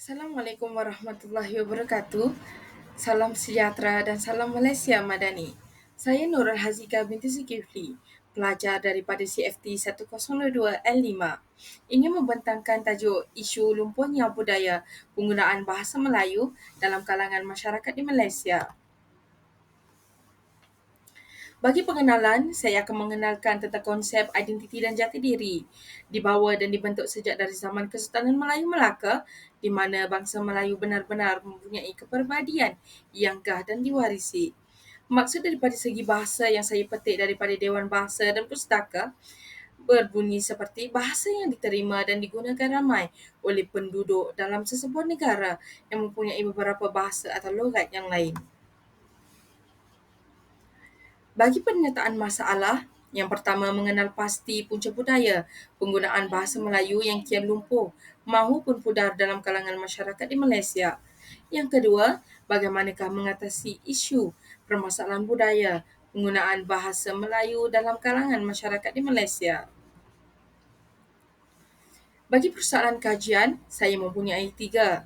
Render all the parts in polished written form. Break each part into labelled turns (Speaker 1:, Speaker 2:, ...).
Speaker 1: Assalamualaikum warahmatullahi wabarakatuh. Salam sejahtera dan salam Malaysia Madani. Saya Nurul Hazika binti Zulkifli, pelajar daripada CFT 102L5. Ingin membentangkan tajuk isu lumpuhnya budaya penggunaan bahasa Melayu dalam kalangan masyarakat di Malaysia. Bagi pengenalan, saya akan mengenalkan tentang konsep identiti dan jati diri. Dibawa dan dibentuk sejak dari zaman Kesultanan Melayu Melaka, di mana bangsa Melayu benar-benar mempunyai kepribadian yang gah dan diwarisi. Maksud daripada segi bahasa yang saya petik daripada Dewan Bahasa dan Pustaka berbunyi seperti bahasa yang diterima dan digunakan ramai oleh penduduk dalam sesebuah negara yang mempunyai beberapa bahasa atau logat yang lain. Bagi pernyataan masalah, yang pertama mengenal pasti punca budaya, penggunaan bahasa Melayu yang kian lumpuh mahupun pudar dalam kalangan masyarakat di Malaysia. Yang kedua, bagaimanakah mengatasi isu permasalahan budaya, penggunaan bahasa Melayu dalam kalangan masyarakat di Malaysia. Bagi persoalan kajian, saya mempunyai tiga.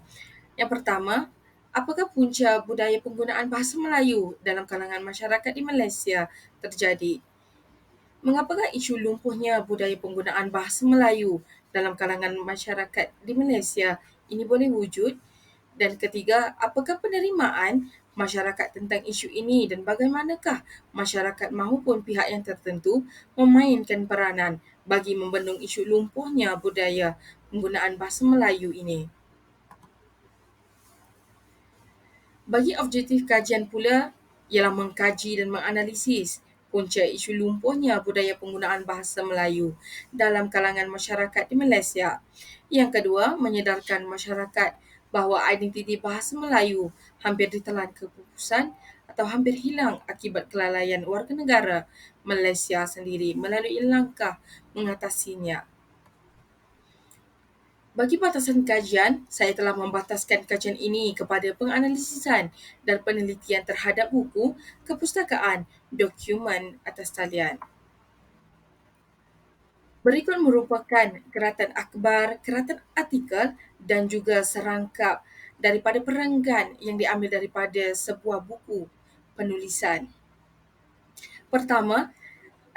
Speaker 1: Yang pertama, apakah punca budaya penggunaan bahasa Melayu dalam kalangan masyarakat di Malaysia terjadi? Mengapakah isu lumpuhnya budaya penggunaan bahasa Melayu dalam kalangan masyarakat di Malaysia ini boleh wujud? Dan ketiga, apakah penerimaan masyarakat tentang isu ini dan bagaimanakah masyarakat mahupun pihak yang tertentu memainkan peranan bagi membendung isu lumpuhnya budaya penggunaan bahasa Melayu ini? Bagi objektif kajian pula ialah mengkaji dan menganalisis punca isu lumpuhnya budaya penggunaan bahasa Melayu dalam kalangan masyarakat di Malaysia. Yang kedua, menyedarkan masyarakat bahawa identiti bahasa Melayu hampir ditelan kepupusan atau hampir hilang akibat kelalaian warga negara Malaysia sendiri melalui langkah mengatasinya. Bagi batasan kajian, saya telah membataskan kajian ini kepada penganalisisan dan penelitian terhadap buku, kepustakaan, dokumen atas talian. Berikut merupakan keratan akhbar, keratan artikel dan juga serangkap daripada perenggan yang diambil daripada sebuah buku penulisan. Pertama,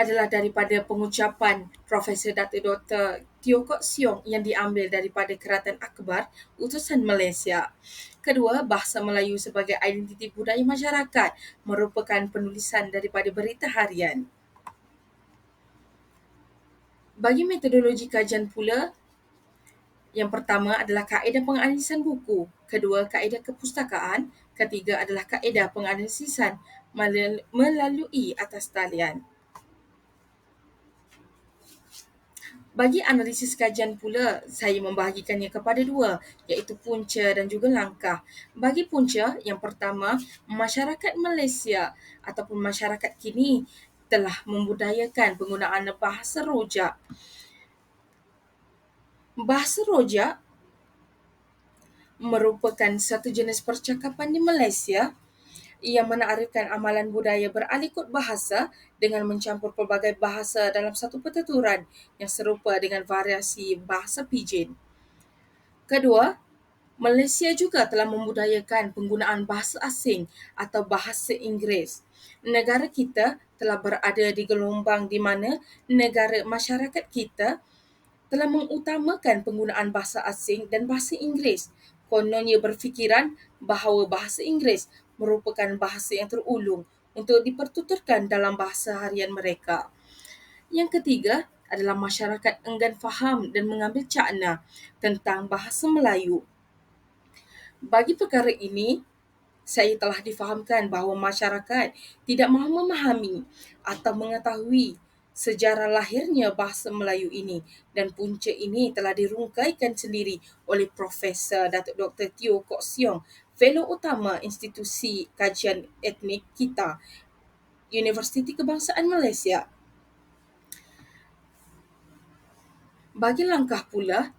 Speaker 1: adalah daripada pengucapan Profesor Datuk Dr. Teo Kok Siong yang diambil daripada Keratan Akhbar Utusan Malaysia. Kedua, bahasa Melayu sebagai identiti budaya masyarakat merupakan penulisan daripada Berita Harian. Bagi metodologi kajian pula, yang pertama adalah kaedah penganalisan buku, kedua kaedah kepustakaan, ketiga adalah kaedah penganalisisan melalui atas talian. Bagi analisis kajian pula, saya membahagikannya kepada dua, iaitu punca dan juga langkah. Bagi punca, yang pertama, masyarakat Malaysia ataupun masyarakat kini telah membudayakan penggunaan bahasa rojak. Bahasa rojak merupakan satu jenis percakapan di Malaysia ia menarikkan amalan budaya beralikut bahasa dengan mencampur pelbagai bahasa dalam satu pertuturan yang serupa dengan variasi bahasa pidgin. Kedua, Malaysia juga telah membudayakan penggunaan bahasa asing atau bahasa Inggeris. Negara kita telah berada di gelombang di mana negara masyarakat kita telah mengutamakan penggunaan bahasa asing dan bahasa Inggeris. Kononnya berfikiran bahawa bahasa Inggeris merupakan bahasa yang terulung untuk dipertuturkan dalam bahasa harian mereka. Yang ketiga adalah masyarakat enggan faham dan mengambil cakna tentang bahasa Melayu. Bagi perkara ini, saya telah difahamkan bahawa masyarakat tidak mahu memahami atau mengetahui sejarah lahirnya bahasa Melayu ini dan punca ini telah dirungkaikan sendiri oleh Profesor Datuk Dr. Teo Kok Siong, Fellow Utama Institusi Kajian Etnik kita, Universiti Kebangsaan Malaysia. Bagi langkah pula,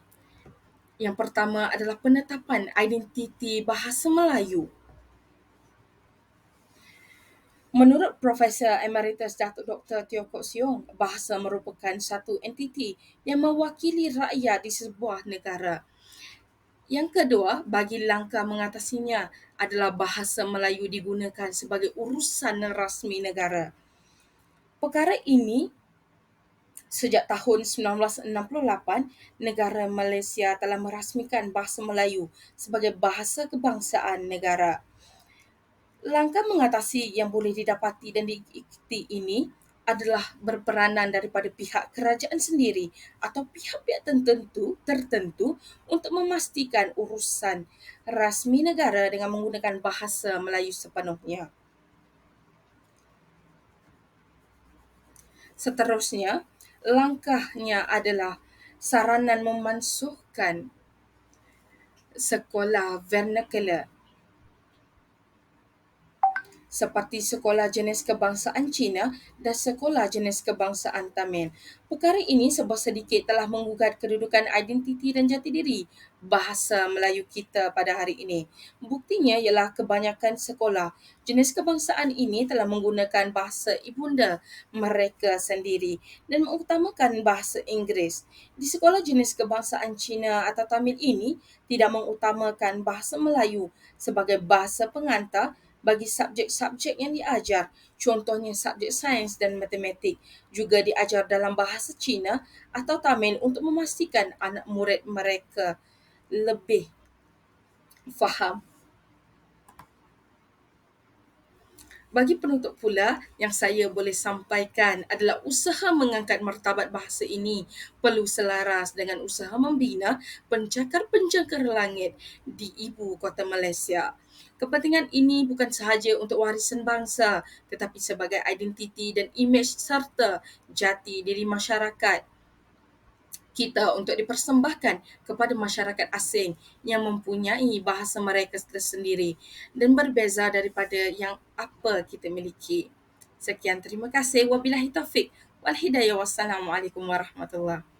Speaker 1: yang pertama adalah penetapan identiti bahasa Melayu. Menurut Profesor Emeritus Datuk Dr. Teo Kok Siong, bahasa merupakan satu entiti yang mewakili rakyat di sebuah negara. Yang kedua, bagi langkah mengatasinya adalah bahasa Melayu digunakan sebagai urusan rasmi negara. Perkara ini sejak tahun 1968, negara Malaysia telah merasmikan bahasa Melayu sebagai bahasa kebangsaan negara. Langkah mengatasi yang boleh didapati dan diikuti ini adalah berperanan daripada pihak kerajaan sendiri atau pihak-pihak tertentu untuk memastikan urusan rasmi negara dengan menggunakan bahasa Melayu sepenuhnya. Seterusnya, langkahnya adalah saranan memansuhkan sekolah vernacular seperti Sekolah Jenis Kebangsaan Cina dan Sekolah Jenis Kebangsaan Tamil. Perkara ini sebab sedikit telah menggugat kedudukan identiti dan jati diri bahasa Melayu kita pada hari ini. Buktinya ialah kebanyakan sekolah jenis kebangsaan ini telah menggunakan bahasa ibunda mereka sendiri dan mengutamakan bahasa Inggeris. Di sekolah jenis kebangsaan Cina atau Tamil ini tidak mengutamakan bahasa Melayu sebagai bahasa pengantar bagi subjek-subjek yang diajar, contohnya subjek sains dan matematik, juga diajar dalam bahasa Cina atau Tamil untuk memastikan anak murid mereka lebih faham. Bagi penutup pula, yang saya boleh sampaikan adalah usaha mengangkat martabat bahasa ini perlu selaras dengan usaha membina pencakar-pencakar langit di ibu kota Malaysia. Kepentingan ini bukan sahaja untuk warisan bangsa tetapi sebagai identiti dan imej serta jati diri masyarakat kita untuk dipersembahkan kepada masyarakat asing yang mempunyai bahasa mereka tersendiri dan berbeza daripada yang apa kita miliki. Sekian, terima kasih. Wabillahi taufik wal hidayah. Wassalamualaikum warahmatullahi